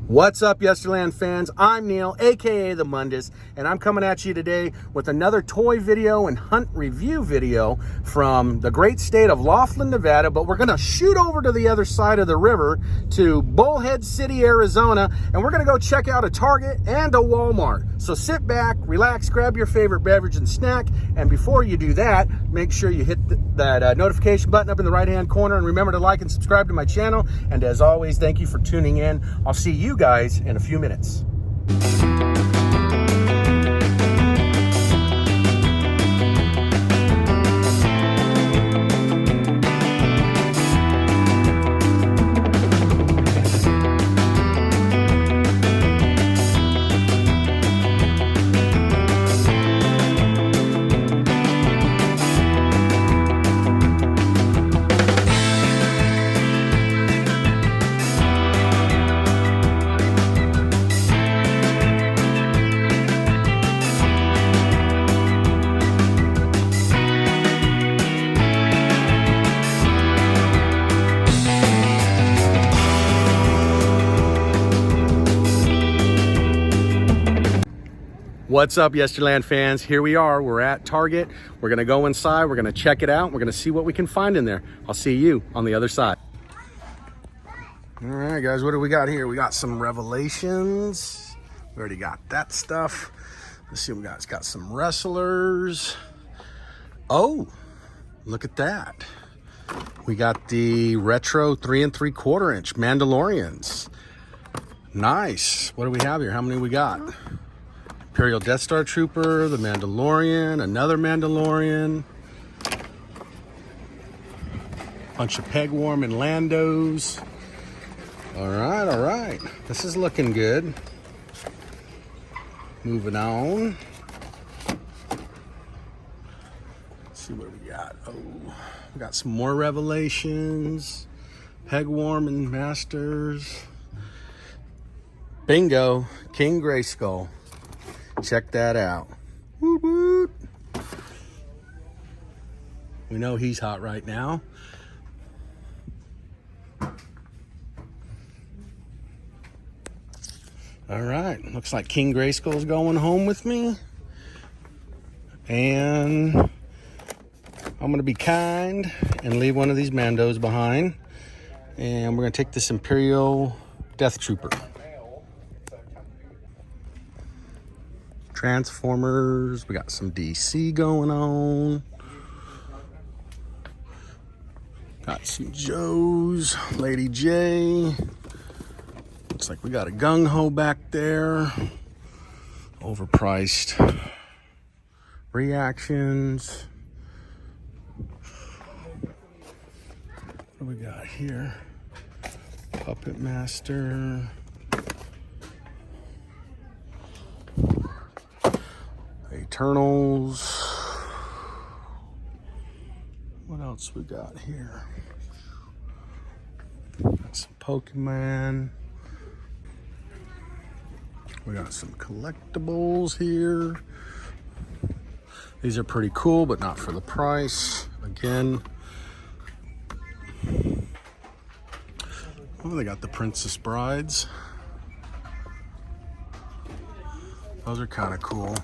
What's up, Yesterland fans? I'm Neil, aka the Mundus, and I'm coming at you today with another toy video and hunt review video from the great state of Laughlin, Nevada. But we're gonna shoot over to the other side of the river to Bullhead City, Arizona, and we're gonna go check out a Target and a Walmart. So sit back, relax, grab your favorite beverage and snack, and before you do that, make sure you hit that notification button up in the right-hand corner, and remember to like and subscribe to my channel. And as always, thank you for tuning in. I'll see you guys in a few minutes. What's up, Yesterland fans? Here we are. We're at Target. We're going to go inside. We're going to check it out. We're going to see what we can find in there. I'll see you on the other side. All right, guys, what do we got here? We got some Revelations. We already got that stuff. Let's see what we got. It's got some wrestlers. Oh, look at that. We got the retro 3 3/4 inch Mandalorians. Nice. What do we have here? How many we got? Imperial Death Star Trooper, the Mandalorian, another Mandalorian, bunch of Pegworm and Landos. All right. This is looking good. Moving on. Let's see what we got. Oh, we got some more Revelations, Pegworm and Masters. Bingo, King Grayskull. Check that out. Woot woot. We know he's hot right now. All right, looks like King Grayskull's going home with me. And I'm gonna be kind and leave one of these Mandos behind. And we're gonna take this Imperial Death Trooper. Transformers, we got some DC going on. Got some Joes, Lady J. Looks like we got a gung-ho back there. Overpriced reactions. What do we got here? Puppet Master. Eternals. What else we got here? Got some Pokemon. We got some collectibles here. These are pretty cool, but not for the price. Again. Oh, they got the Princess Brides. Those are kind of cool.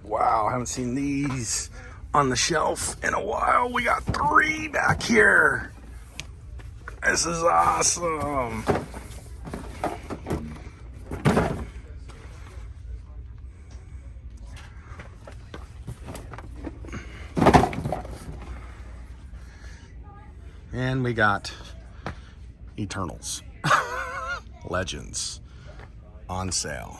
Wow, I haven't seen these on the shelf in a while. We got 3 back here. This is awesome. And we got Eternals. Legends on sale.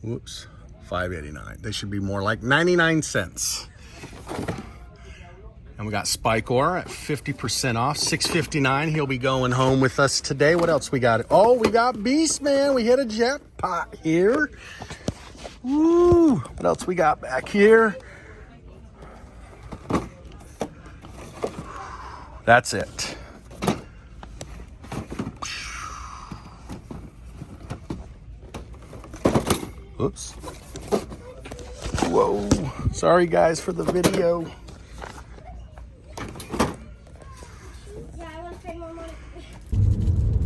Whoops. $5.89. They should be more like 99 cents. And we got Spikor at 50% off, $6.59. He'll be going home with us today. What else we got? Oh, we got Beastman. We hit a jackpot here. Woo! What else we got back here? That's it. Oops. Whoa. Sorry guys for the video.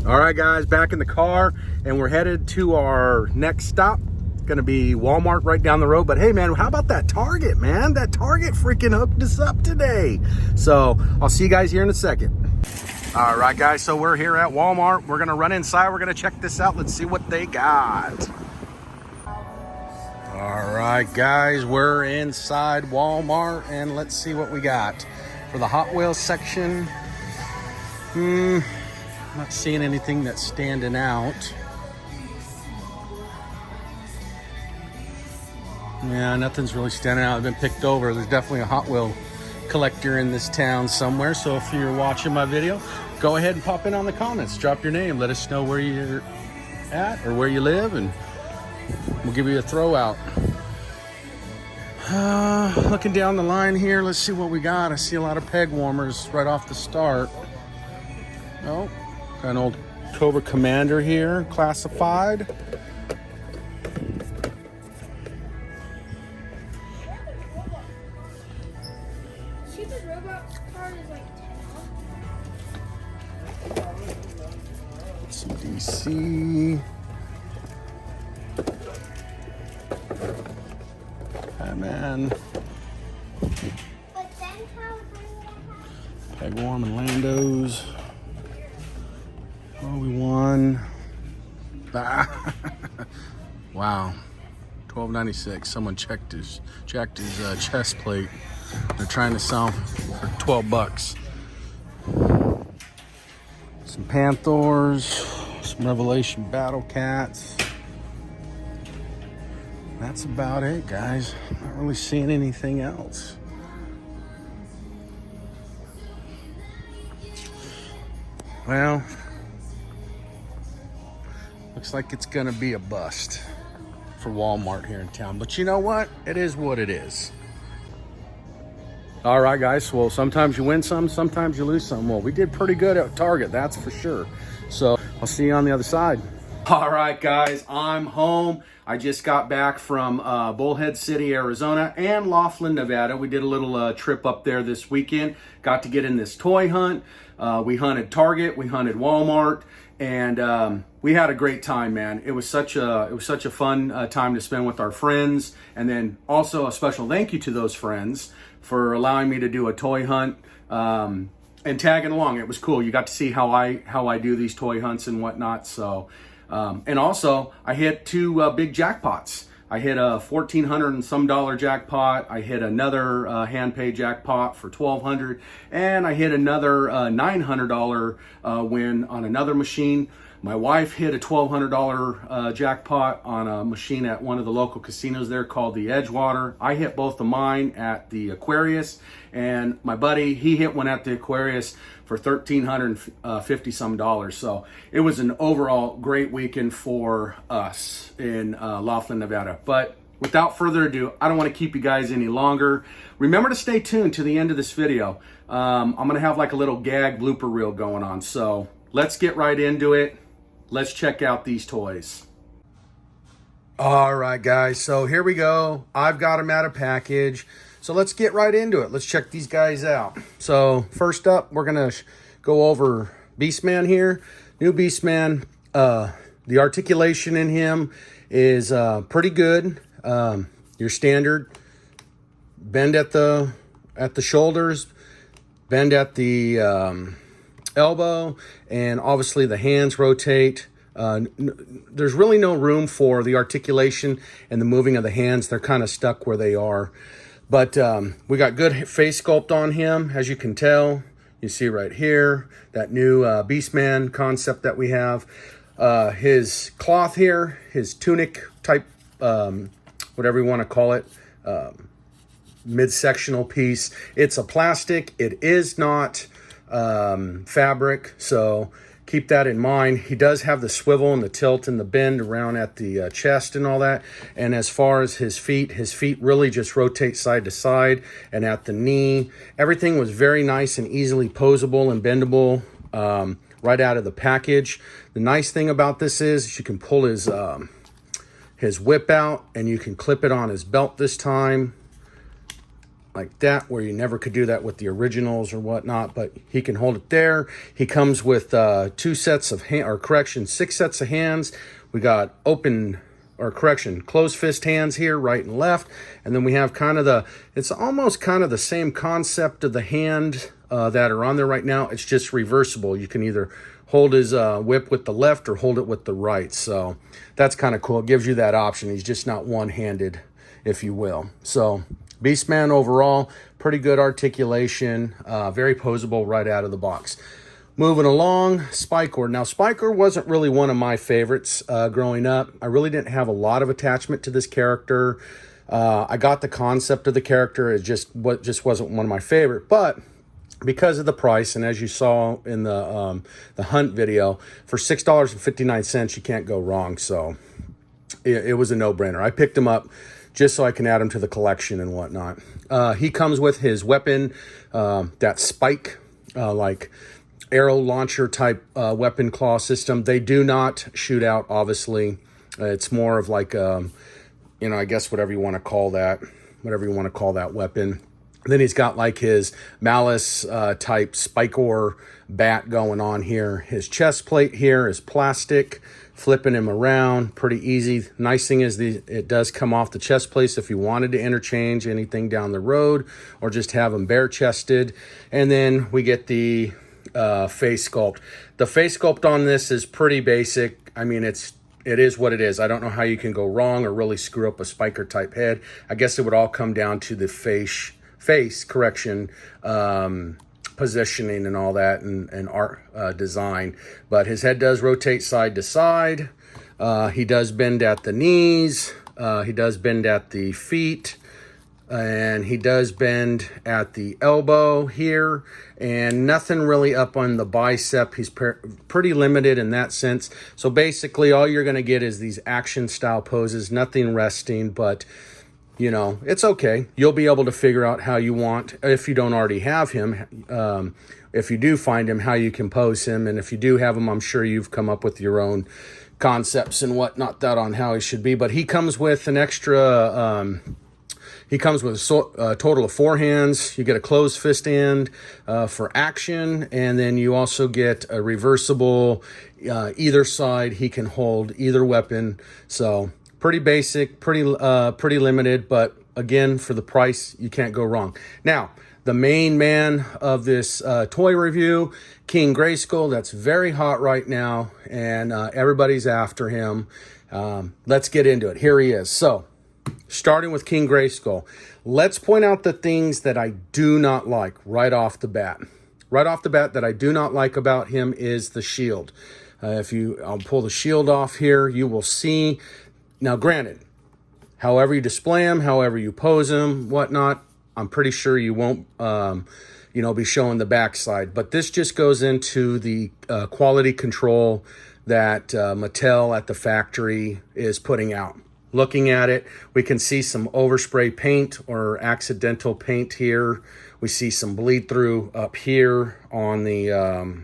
All right guys, back in the car and we're headed to our next stop. Gonna be Walmart right down the road. But hey man, how about that Target, man? That Target freaking hooked us up today. So I'll see you guys here in a second. All right guys, so we're here at Walmart. We're gonna run inside, we're gonna check this out. Let's see what they got. All right guys, we're inside Walmart and let's see what we got. For the Hot Wheels section, I'm not seeing anything that's standing out. Yeah, nothing's really standing out. I've been picked over. There's definitely a Hot Wheel collector in this town somewhere. So if you're watching my video, go ahead and pop in on the comments. Drop your name. Let us know where you're at or where you live, and we'll give you a throw out. Looking down the line here, let's see what we got. I see a lot of peg warmers right off the start. Oh, got an old Cobra Commander here, classified. Some DC. Batman. Peg Warm and Landos. Obi-Wan. Wow. $12.96. Someone checked his chest plate. They're trying to sell him for 12 bucks. Some Panthers, some Revelation Battle Cats. That's about it, guys. Not really seeing anything else. Well, looks like it's gonna be a bust for Walmart here in town. But you know what? It is what it is. All right, guys. Well, sometimes you win some, sometimes you lose some. Well, we did pretty good at Target, that's for sure. So I'll see you on the other side. All right, guys, I'm home. I just got back from Bullhead City, Arizona, and Laughlin, Nevada. We did a little trip up there this weekend. Got to get in this toy hunt. We hunted Target, we hunted Walmart, and we had a great time, man. It was such a fun time to spend with our friends, and then also a special thank you to those friends for allowing me to do a toy hunt and tagging along. It was cool. You got to see how I do these toy hunts and whatnot. So, and also I hit two big jackpots. I hit a $1,400 and some jackpot. I hit another hand pay jackpot for $1,200, and I hit another $900 win on another machine. My wife hit a $1,200 jackpot on a machine at one of the local casinos there called the Edgewater. I hit both of mine at the Aquarius, and my buddy, he hit one at the Aquarius for $1,350 some. So it was an overall great weekend for us in Laughlin, Nevada. But without further ado, I don't want to keep you guys any longer. Remember to stay tuned to the end of this video. I'm going to have like a little gag blooper reel going on. So let's get right into it. Let's check out these toys. All right, guys. So here we go. I've got them out of package. So let's get right into it. Let's check these guys out. So first up, we're going to go over Beastman here. New Beastman. The articulation in him is pretty good. Your standard bend at the shoulders, bend at the elbow, and obviously the hands rotate. There's really no room for the articulation and the moving of the hands. They're kind of stuck where they are. But we got good face sculpt on him, as you can tell. You see right here, that new Beastman concept that we have. His cloth here, his tunic type, whatever you want to call it, mid-sectional piece. It's a plastic. It is not fabric, so keep that in mind. He does have the swivel and the tilt and the bend around at the chest and all that. And as far as his feet really just rotate side to side, and at the knee, everything was very nice and easily posable and bendable right out of the package. The nice thing about this is you can pull his whip out, and you can clip it on his belt this time, like that, where you never could do that with the originals or whatnot, but he can hold it there. He comes with 6 sets of hands. We got closed fist hands here, right and left. And then we have it's almost kind of the same concept of the hand that are on there right now. It's just reversible. You can either hold his whip with the left or hold it with the right. So that's kind of cool. It gives you that option. He's just not one-handed, if you will. So Beastman overall, pretty good articulation, very posable right out of the box. Moving along, Spikor. Now, Spikor wasn't really one of my favorites growing up. I really didn't have a lot of attachment to this character. I got the concept of the character. It just wasn't one of my favorite. But because of the price, and as you saw in the hunt video, for $6.59, you can't go wrong. So it was a no-brainer. I picked him up just so I can add him to the collection and whatnot. He comes with his weapon, that spike, like arrow launcher type weapon claw system. They do not shoot out, obviously. It's more of like, I guess whatever you want to call that weapon. Then he's got like his malice type Spikor bat going on here. His chest plate here is plastic, flipping him around pretty easy. Nice thing is it does come off the chest plate if you wanted to interchange anything down the road or just have him bare chested. And then we get the face sculpt. The face sculpt on this is pretty basic. I mean, it is what it is. I don't know how you can go wrong or really screw up a Spiker type head. I guess it would all come down to the face correction, positioning and all that, and art design. But his head does rotate side to side. He does bend at the knees. He does bend at the feet. And he does bend at the elbow here, and nothing really up on the bicep. He's pretty limited in that sense. So basically all you're going to get is these action style poses, nothing resting, but it's okay. You'll be able to figure out how you want, if you don't already have him, if you do find him, how you can pose him. And if you do have him, I'm sure you've come up with your own concepts and whatnot on how he should be. But he comes with an extra... He comes with a total of 4 hands. You get a closed fist hand for action, and then you also get a reversible either side. He can hold either weapon. So pretty basic, pretty limited, but again, for the price, you can't go wrong. Now, the main man of this toy review, King Grayskull, that's very hot right now, and everybody's after him. Let's get into it. Here he is. So, starting with King Grayskull, let's point out the things that I do not like right off the bat. Right off the bat that I do not like about him is the shield. I'll pull the shield off here, you will see. Now, granted, however you display him, however you pose him, whatnot, I'm pretty sure you won't, be showing the backside. But this just goes into the quality control that Mattel at the factory is putting out. Looking at it, we can see some overspray paint or accidental paint here. We see some bleed through up here on the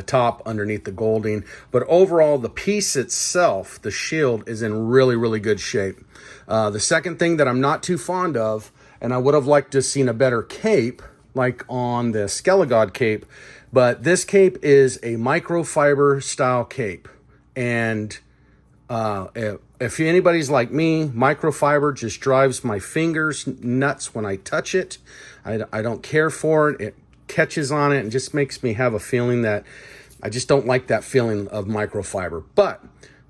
top underneath the golding. But overall, the piece itself, the shield, is in really, really good shape. The second thing that I'm not too fond of, and I would have liked to have seen a better cape, like on the Skelligod cape, but this cape is a microfiber style cape. And if anybody's like me, microfiber just drives my fingers nuts when I touch it. I don't care for it. It catches on it and just makes me have a feeling that I just don't like that feeling of microfiber. But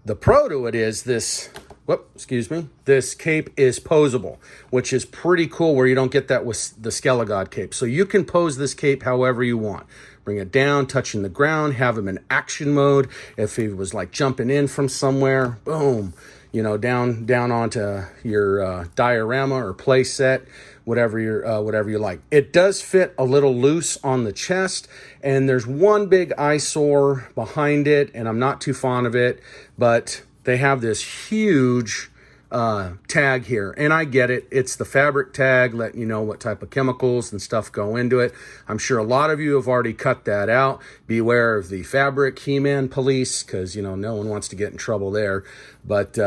the pro to it is this cape is posable, which is pretty cool, where you don't get that with the Skelligod cape. So you can pose this cape however you want. Bring it down, touching the ground, have him in action mode. If he was like jumping in from somewhere, boom, down onto your diorama or play set. whatever you like. It does fit a little loose on the chest, and there's one big eyesore behind it, and I'm not too fond of it, but they have this huge tag here, and I get it. It's the fabric tag letting you know what type of chemicals and stuff go into it. I'm sure a lot of you have already cut that out. Beware of the fabric He-Man police, because, you know, no one wants to get in trouble there. But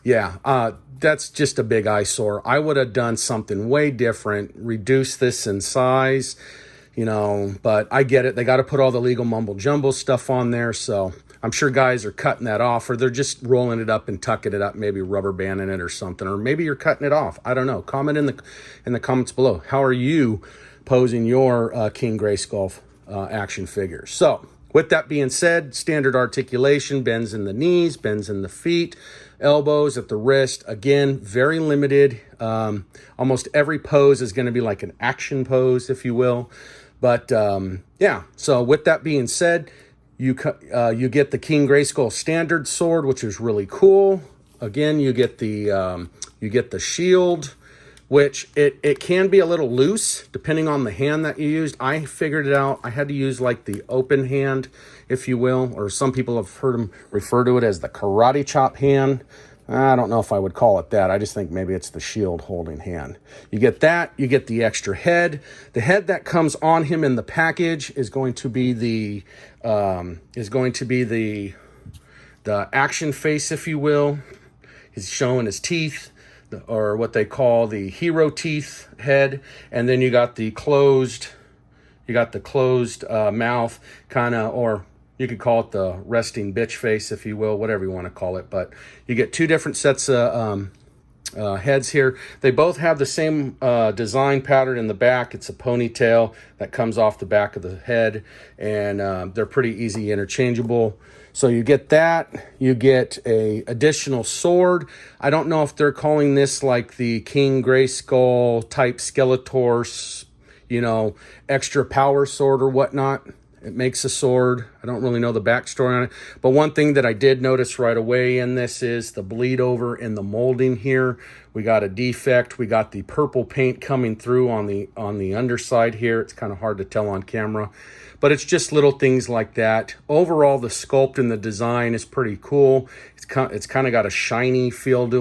yeah, that's just a big eyesore. I would have done something way different, reduce this in size, you know, but I get it. They got to put all the legal mumble jumble stuff on there, so I'm sure guys are cutting that off, or they're just rolling it up and tucking it up, maybe rubber banding it or something, or maybe you're cutting it off. I don't know. Comment in the comments below. How are you posing your King Grayskull action figure? So with that being said, standard articulation, bends in the knees, bends in the feet, elbows at the wrist. Again, very limited. Almost every pose is going to be like an action pose, if you will. But yeah, so with that being said, you get the King Grayskull standard sword, which is really cool. Again, you get the shield, which it can be a little loose depending on the hand that you used. I figured it out. I had to use like the open hand, if you will, or some people have heard them refer to it as the karate chop hand. I don't know if I would call it that. I just think maybe it's the shield holding hand. You get that. You get the extra head. The head that comes on him in the package is going to be the action face, if you will. He's showing his teeth, or what they call the hero teeth head, and then you got the closed mouth, kind of, or you could call it the resting bitch face, if you will, whatever you want to call it. But you get two different sets of heads here. They both have the same design pattern in the back. It's a ponytail that comes off the back of the head, and they're pretty easy interchangeable. So you get that. You get a additional sword. I don't know if they're calling this like the King Grayskull type Skeletor, you know, extra power sword or whatnot. It makes a sword. I don't really know the backstory on it. But one thing that I did notice right away in this is the bleed over in the molding here. We got a defect. We got the purple paint coming through on the underside here. It's kind of hard to tell on camera. But it's just little things like that. Overall, the sculpt and the design is pretty cool. It's kind of got a shiny feel to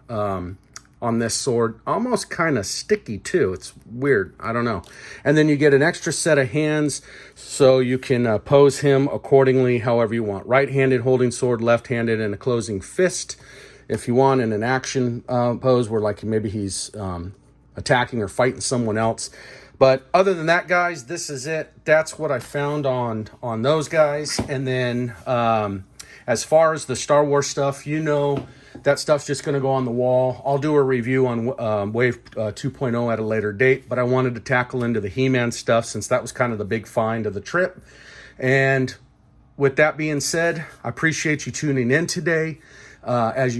them. On this sword, almost kind of sticky too. It's weird. I don't know. And then you get an extra set of hands, so you can pose him accordingly, however you want. Right-handed holding sword, left-handed and a closing fist, if you want, in an action pose where like maybe he's attacking or fighting someone else. But other than that, guys, this is it. That's what I found on those guys. And then as far as the Star Wars stuff, you know, that stuff's just going to go on the wall. I'll do a review on Wave 2.0 at a later date, but I wanted to tackle into the He-Man stuff since that was kind of the big find of the trip. And with that being said, I appreciate you tuning in today, as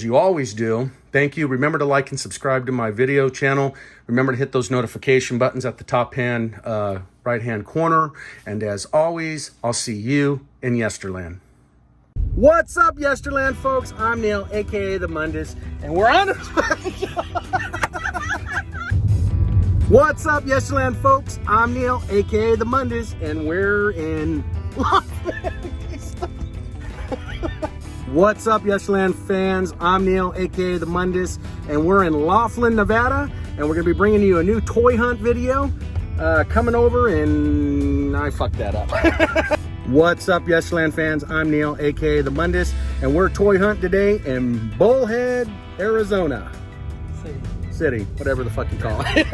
you always do. Thank you. Remember to like and subscribe to my video channel. Remember to hit those notification buttons at the top hand right-hand corner. And as always, I'll see you in Yesterland. What's up, Yesterland folks? I'm Neil, aka the Mundus, and we're on What's up, Yesterland folks? I'm Neil, aka the Mundus, and we're in What's up, Yesterland fans? I'm Neil, aka the Mundus, and we're in Laughlin, Nevada, and we're gonna be bringing you a new toy hunt video coming over, and I fucked that up. What's up, Yesterland fans? I'm Neil, aka the Mundus, and we're toy hunt today in Bullhead, Arizona. City, whatever the fuck you call it.